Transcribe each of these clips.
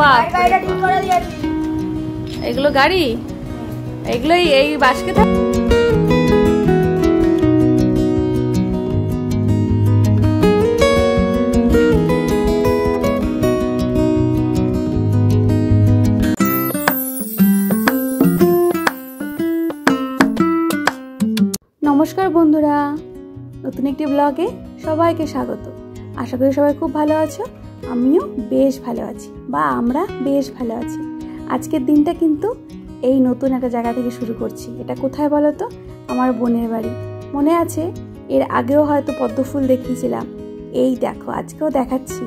বাহ, এগুলো গাড়ি, এগুলোই এই বাসকে থাকে। নমস্কার বন্ধুরা, নতুন একটি ব্লগে সবাইকে স্বাগত। আশা করি সবাই খুব ভালো আছো, আমিও বেশ ভালো আছি, বা আমরা বেশ ভালো আছি। আজকের দিনটা কিন্তু এই নতুন একটা জায়গা থেকে শুরু করছি। এটা কোথায় বলো তো? আমার বোনের বাড়ি। মনে আছে এর আগেও হয়তো পদ্ম ফুল দেখিয়েছিলাম, এই দেখো আজকেও দেখাচ্ছি।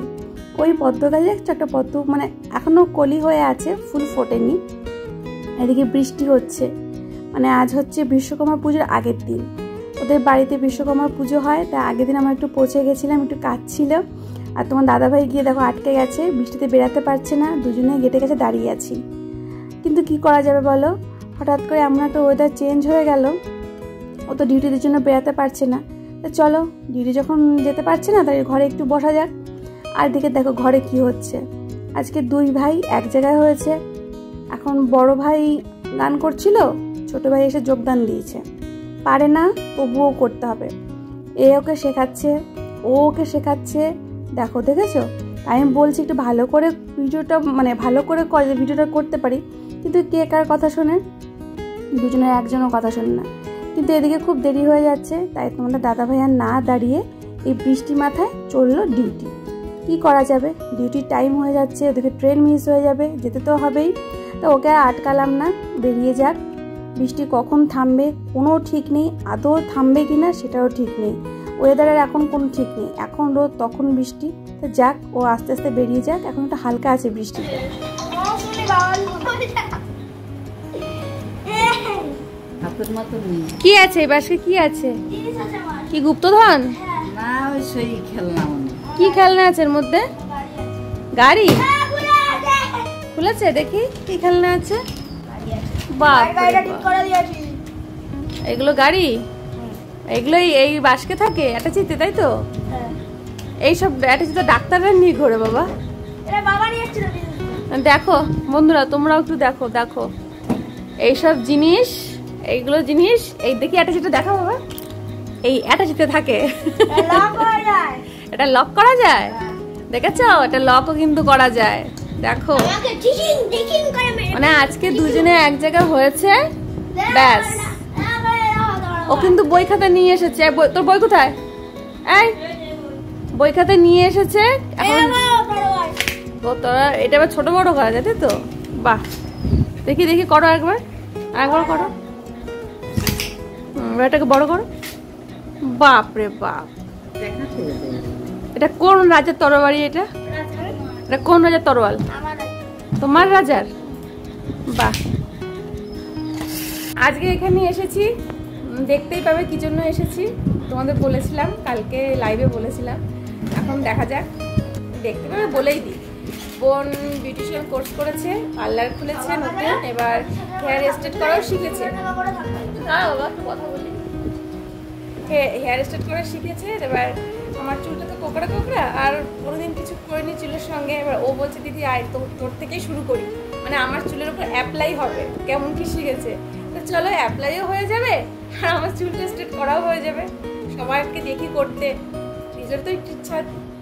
ওই পদ্ম গাছে একটা পদ্ম মানে এখনো কলি হয়ে আছে, ফুল ফোটেনি। এদিকে বৃষ্টি হচ্ছে, মানে আজ হচ্ছে বিশ্বকর্মা পুজোর আগের দিন। ওদের বাড়িতে বিশ্বকর্মা পুজো হয়, তাই আগের দিন আমরা একটু পৌঁছে গেছিলাম, একটু কাজ ছিল। আর তোমার দাদাভাই গিয়ে দেখো আটকে গেছে, বৃষ্টিতে বেরাতে পারছে না, দুজনে গেটে কাছে দাঁড়িয়ে আছি। কিন্তু কি করা যাবে বলো, হঠাৎ করে এমন একটা ওয়েদার চেঞ্জ হয়ে গেল, ও তো ডিউটির জন্য বেরাতে পারছে না। তো চলো, ডিউটি যখন যেতে পারছে না, তাই ঘরে একটু বসা যাক। আর দিকে দেখো ঘরে কি হচ্ছে, আজকে দুই ভাই এক জায়গায় হয়েছে। এখন বড় ভাই গান করছিল, ছোট ভাই এসে যোগদান দিয়েছে। পারে না, তবুও করতে হবে। এ ওকে শেখাচ্ছে, ও ওকে শেখাচ্ছে। দেখো, দেখেছো? আমি বলছি একটু ভালো করে ভিডিওটা, মানে ভালো করে ভিডিওটা করতে পারি, কিন্তু কে কার কথা শোনে? দুজনের একজনও কথা শোনে না। কিন্তু এদিকে খুব দেরি হয়ে যাচ্ছে, তাই তোমাদের দাদা ভাই আর না দাঁড়িয়ে এই বৃষ্টি মাথায় চললো ডিউটি। কি করা যাবে, ডিউটির টাইম হয়ে যাচ্ছে, ওদিকে ট্রেন মিস হয়ে যাবে, যেতে তো হবেই। তো ওকে আর আটকালাম না, বেরিয়ে যাক। বৃষ্টি কখন থামবে কোনো ঠিক নেই, আদৌ থামবে কিনা সেটাও ঠিক নেই। ওয়েদারের এখন কোনো ঠিক নেই, এখন রোদ তখন বৃষ্টি। তো যাক, ও আস্তে আস্তে বেরিয়ে যাক, এখন একটু হালকা আছে বৃষ্টিতে। কি আছে বাসে, কি আছে? কি গুপ্তধন? কি খেলনা আছে এর মধ্যে? গাড়ি খুলেছে, দেখি কি খেলনা আছে। এগুলো গাড়ি, এগুলোই এই বাসকে থাকে অ্যাটাচিতে, তাই তো? এইসব অ্যাটাচিতে ডাক্তাররা নিয়ে ঘোরে বাবা। দেখো বন্ধুরা, তোমরাও একটু দেখো, দেখো এইসব জিনিস, এইগুলো জিনিস, এই দেখি অ্যাটাচিটা দেখা বাবা, এই অ্যাটাচিতে থাকে। এটা লক করা যায়, দেখেছো? এটা লকও কিন্তু করা যায়। দেখো, মানে আজকে দুজনে এক জায়গায় হয়েছে, ব্যাস। ও কিন্তু বই খাতা নিয়ে এসেছে। তোর বই কোথায়? এই বই খাতা নিয়ে এসেছে। এখন ও তোরা এটা আবার ছোট বড় করা যায়, তাই তো? বাহ, দেখি দেখি করো, একবার একবার করো, এটাকে বড় করো। বাপ রে বাপ, এটা কোন রাজার তরবারি? এটা এটা কোন রাজার তরোয়াল? তোমার রাজার? বাহ। আজকে এখানে এসেছি, দেখতেই পাবে কি জন্য এসেছি। তোমাদের বলেছিলাম, কালকে লাইভে বলেছিলাম, এখন দেখা যাক, দেখতে পাবে বলেই দিই। বোন বিউটিশিয়ান কোর্স করেছে, পার্লার খুলেছে নতুন, এবার হেয়ার স্ট্রেট করাও শিখেছে। না বাবা, কথা বলি। হেয়ার স্ট্রেট করা শিখেছে। এবার আমার চুলটা তো কোকড়া কোকড়া, আর কোনোদিন কিছু করিনি চুলের সঙ্গে। এবার ও বলছে দিদি আয়, তোর থেকেই শুরু করি, মানে আমার চুলের উপর অ্যাপ্লাই হবে, কেমন কি শিখেছে। তো চলো, অ্যাপ্লাইও হয়ে যাবে আর আমার চুলটা স্ট্রেট করাও হয়ে যাবে। সবাইকে দেখি করতে, নিজের তো একটু ইচ্ছা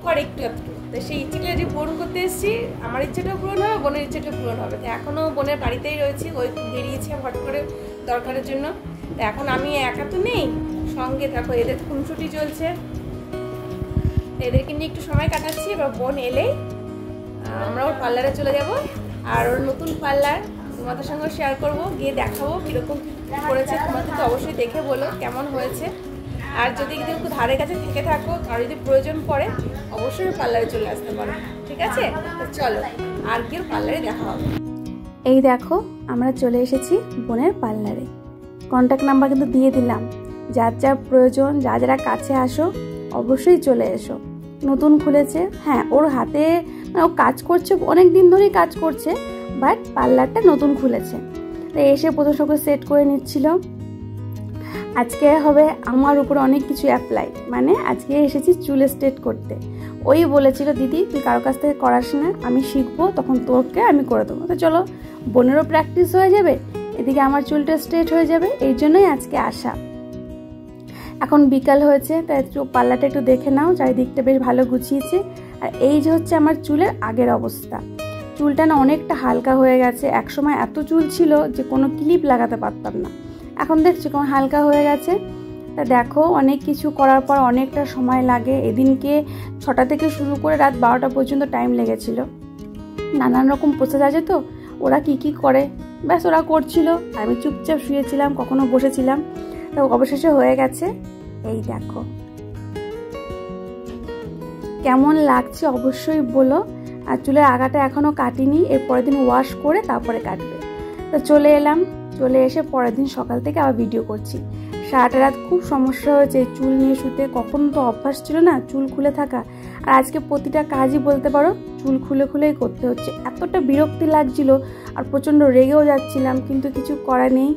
করে একটু একটু। তো সেই ইচ্ছেটা যে পূরণ করতে এসেছি, আমার ইচ্ছেটাও পূরণ হবে, বোনের ইচ্ছেটাও পূরণ হবে। তো এখনও বোনের বাড়িতেই রয়েছি, ওই বেরিয়েছে হট করে দরকারের জন্য। তো এখন আমি একা তো নেই, সঙ্গে দেখো এদের খুনসুটি চলছে, এদেরকে নিয়ে একটু সময় কাটাচ্ছি। এবার বোন এলেই আমরা ওর পার্লারে চলে যাব, আর ওর নতুন পার্লার তোমাদের সঙ্গে শেয়ার করব, গিয়ে দেখাবো কীরকম করেছে। তোমাদের তো অবশ্যই দেখে বলো কেমন হয়েছে। আর যদি একটু ধারে কাছে থেকে থাকো, আর যদি প্রয়োজন পড়ে অবশ্যই পার্লারে চলে আসতে পারো, ঠিক আছে? তো চলো, আর কেউ পার্লারে দেখা হবে। এই দেখো, আমরা চলে এসেছি বোনের পার্লারে। কন্ট্যাক্ট নাম্বার কিন্তু দিয়ে দিলাম, যার যার প্রয়োজন, যারা কাছে আসো অবশ্যই চলে এসো। নতুন খুলেছে, হ্যাঁ ওর হাতে ও কাজ করছে, অনেক দিন ধরেই কাজ করছে, বাট পার্লারটা নতুন খুলেছে। তাই এসে প্রথম সঙ্গে সেট করে নিচ্ছিল। আজকে হবে আমার উপরে অনেক কিছু অ্যাপ্লাই, মানে আজকে এসেছি চুল স্ট্রেট করতে। ওই বলেছিল দিদি তুই কারো কাছ থেকে করাস না, আমি শিখবো তখন তোকে আমি করে দেবো। তো চলো বোনেরও প্র্যাকটিস হয়ে যাবে, এদিকে আমার চুলটা স্ট্রেট হয়ে যাবে, এই জন্যই আজকে আসা। এখন বিকাল হয়েছে, তাই একটু পাল্লাটা একটু দেখে নাও, চারিদিকটা বেশ ভালো গুছিয়েছে। আর এই যে হচ্ছে আমার চুলের আগের অবস্থা, চুলটা না অনেকটা হালকা হয়ে গেছে। একসময় এত চুল ছিল যে কোনো ক্লিপ লাগাতে পারতাম না, এখন দেখছি কেমন হালকা হয়ে গেছে। তা দেখো অনেক কিছু করার পর অনেকটা সময় লাগে। এদিনকে 6টা থেকে শুরু করে রাত 12টা পর্যন্ত টাইম লেগেছিল। নানান রকম প্রসেস আছে তো, ওরা কি করে ব্যাস ওরা করছিল, আমি চুপচাপ শুয়েছিলাম, কখনো বসেছিলাম। তো অবশেষে হয়ে গেছে। এই দেখো কেমন লাগছে অবশ্যই বলো। আর চুলের আগাটা এখনো কাটিনি, এর পরের দিন ওয়াশ করে তারপরে কাটবে। তো চলে এলাম, চলে এসে পরের দিন সকাল থেকে আবার ভিডিও করছি। সারাটা রাত খুব সমস্যা হয়েছে চুল নিয়ে শুতে, কখনো তো অভ্যাস ছিল না চুল খুলে থাকা। আর আজকে প্রতিটা কাজই বলতে পারো চুল খুলে খুলেই করতে হচ্ছে, এতটা বিরক্তি লাগছিল আর প্রচণ্ড রেগেও যাচ্ছিলাম, কিন্তু কিছু করা নেই।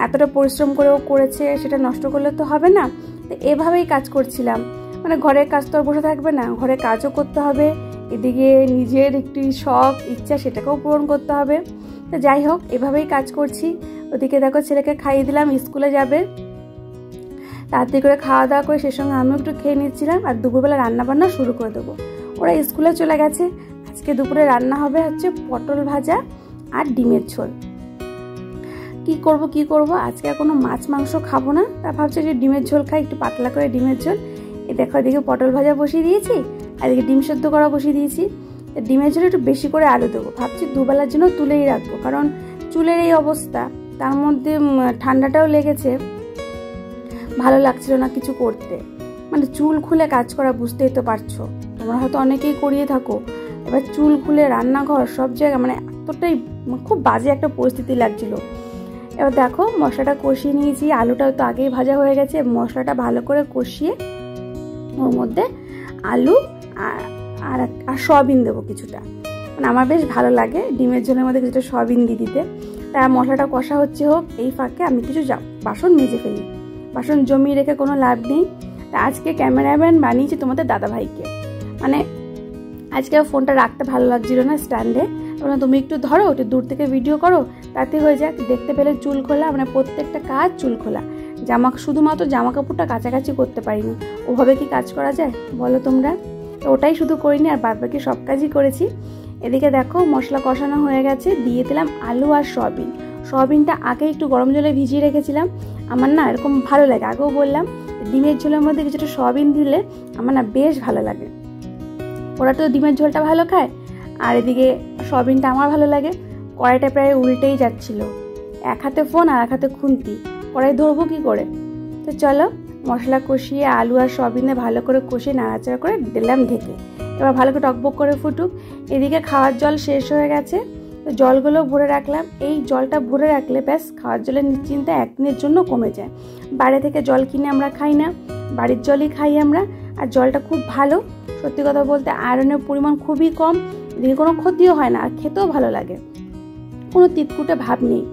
এতটা পরিশ্রম করেও করেছে, সেটা নষ্ট করলে তো হবে না। তো এভাবেই কাজ করছিলাম, মানে ঘরের কাজ তো আর বসে থাকবে না, ঘরে কাজও করতে হবে, এদিকে নিজের একটু শখ ইচ্ছা সেটাকেও পূরণ করতে হবে। তো যাই হোক এভাবেই কাজ করছি। ওদিকে দেখো ছেলেকে খাইয়ে দিলাম, স্কুলে যাবে, তাড়াতাড়ি করে খাওয়া দাওয়া করে সেই সঙ্গে আমিও একটু খেয়ে নিচ্ছিলাম। আর দুপুরবেলা রান্না বান্না শুরু করে দেবো, ওরা স্কুলে চলে গেছে। আজকে দুপুরে রান্না হবে হচ্ছে পটল ভাজা আর ডিমের ঝোল। কি করব আজকে আর কোনো মাছ মাংস খাবো না, তা ভাবছি যে ডিমের ঝোল খাই, একটু পাতলা করে ডিমের ঝোল। দেখো এদিকে পটল ভাজা বসিয়ে দিয়েছি, আর এদিকে ডিম সেদ্ধ করা বসিয়ে দিয়েছি। ডিমের ঝোলে একটু বেশি করে আলু দেবো, ভাবছি দুবেলার জন্য তুলেই রাখবো, কারণ চুলের এই অবস্থা, তার মধ্যে ঠান্ডাটাও লেগেছে, ভালো লাগছিল না কিছু করতে। মানে চুল খুলে কাজ করা বুঝতেই তো পারছো, তোমরা হয়তো অনেকেই করিয়ে থাকো। এবার চুল খুলে রান্নাঘর সব জায়গা মানে এতটাই খুব বাজে একটা পরিস্থিতি লাগছিল। এবার দেখো মশলাটা কষিয়ে নিয়েছি, আলুটাও তো আগেই ভাজা হয়ে গেছে। মশলাটা ভালো করে কষিয়ে ওর মধ্যে আলু আর সয়াবিন দেবো কিছুটা, মানে আমার বেশ ভালো লাগে ডিমের ঝোলের মধ্যে কিছুটা সয়াবিন দিয়ে দিতে। তা মশলাটা কষা হচ্ছে হোক, এই ফাঁকে আমি কিছু বাসন মেজে ফেলি, বাসন জমিয়ে রেখে কোনো লাভ নেই। তা আজকে ক্যামেরাম্যান বানিয়েছি তোমাদের দাদাভাইকে, মানে আজকে ফোনটা রাখতে ভালো লাগছিল না স্ট্যান্ডে, মানে তুমি একটু ধরো, একটু দূর থেকে ভিডিও করো, তাতে হয়ে যাক। দেখতে পেলে চুল খোলা, মানে প্রত্যেকটা কাজ চুল খোলা, শুধুমাত্র জামা কাপড়টা কাছাকাছি করতে পারিনি। ওভাবে কি কাজ করা যায় বলো তোমরা? তো ওটাই শুধু করিনি, আর বাদ বাকি সব কাজই করেছি। এদিকে দেখো মশলা কষানো হয়ে গেছে, দিয়ে দিলাম আলু আর সয়াবিন। সয়াবিনটা আগে একটু গরম জলে ভিজিয়ে রেখেছিলাম, আমার না এরকম ভালো লাগে, আগেও বললাম ডিমের ঝোলের মধ্যে কিছুটা সয়াবিন দিলে আমার না বেশ ভালো লাগে। ওরা তো ডিমের ঝোলটা ভালো খায়, আর এদিকে সয়াবিনটা আমার ভালো লাগে। কড়াইটা প্রায় উল্টেই যাচ্ছিল, এক হাতে ফোন আর এক হাতে খুন্তি, কড়াই ধরবো কি করে। তো চলো মশলা কষিয়ে আলু আর সয়াবিনে ভালো করে কষিয়ে নাড়াচাড়া করে দিলাম ঢেকে। এবার ভালো করে টকবক করে ফুটুক। এদিকে খাওয়ার জল শেষ হয়ে গেছে, তো জলগুলো ভরে রাখলাম। এই জলটা ভরে রাখলে ব্যাস খাওয়ার জলের নিশ্চিন্তা একদিনের জন্য কমে যায়। বাইরে থেকে জল কিনে আমরা খাই না, বাড়ির জলই খাই আমরা। আর জলটা খুব ভালো, সত্যি কথা বলতে আয়রনের পরিমাণ খুবই কম, এদিকে কোনো ক্ষতিও হয় না, আর খেতেও ভালো লাগে, কোনো তিতকুটে ভাব নেই।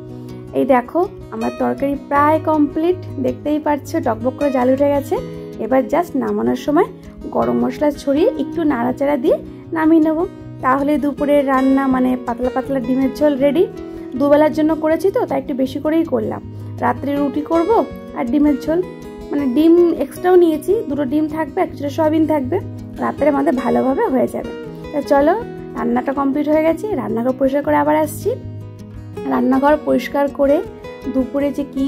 এই দেখো আমার তরকারি প্রায় কমপ্লিট, দেখতেই পাচ্ছো টকবক করে জাল উঠে গেছে। এবার জাস্ট নামানোর সময় গরম মশলা ছড়িয়ে একটু নাড়াচাড়া দিয়ে নামিয়ে নেবো, তাহলে দুপুরের রান্না মানে পাতলা পাতলা ডিমের ঝোল রেডি। দুবেলার জন্য করেছি তো তাই একটু বেশি করেই করলাম। রাত্রে রুটি করব আর ডিমের ঝোল, মানে ডিম এক্সট্রাও নিয়েছি, 2টো ডিম থাকবে আর কিছুটা সয়াবিন থাকবে, রাত্রে আমাদের ভালোভাবে হয়ে যাবে। তা চলো রান্নাটা কমপ্লিট হয়ে গেছে, রান্নাঘর পরিষ্কার করে আবার আসছি। রান্নাঘর পরিষ্কার করে দুপুরে যে কি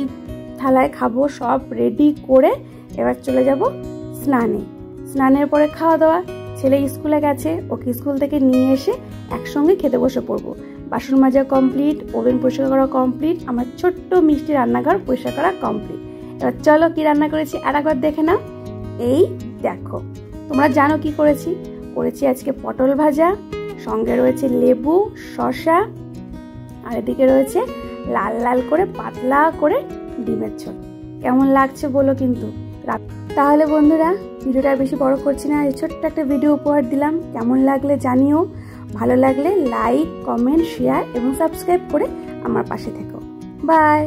থালায় খাবো সব রেডি করে এবার চলে যাব স্নানে। স্নানের পরে খাওয়া দাওয়া, ছেলে স্কুলে গেছে, ওকে স্কুল থেকে নিয়ে এসে একসঙ্গে খেতে বসে পড়বো। বাসন মাজা কমপ্লিট, ওভেন পরিষ্কার করা কমপ্লিট, আমার ছোট্ট মিষ্টি রান্নাঘর পরিষ্কার করা কমপ্লিট। এবার চলো কি রান্না করেছি আর একবার দেখে নাও। এই দেখো, তোমরা জানো কি করেছি আজকে পটল ভাজা, সঙ্গে রয়েছে লেবু, শসা, আর এদিকে রয়েছে লাল লাল করে পাতলা করে ডিমের ঝোল। কেমন লাগছে বলো কিন্তু। তাহলে বন্ধুরা ভিডিওটা বেশি বড় করছি না, এই ছোট্ট একটা ভিডিও উপহার দিলাম, কেমন লাগলে জানিও। ভালো লাগলে লাইক, কমেন্ট, শেয়ার এবং সাবস্ক্রাইব করে আমার পাশে থেকো। বাই।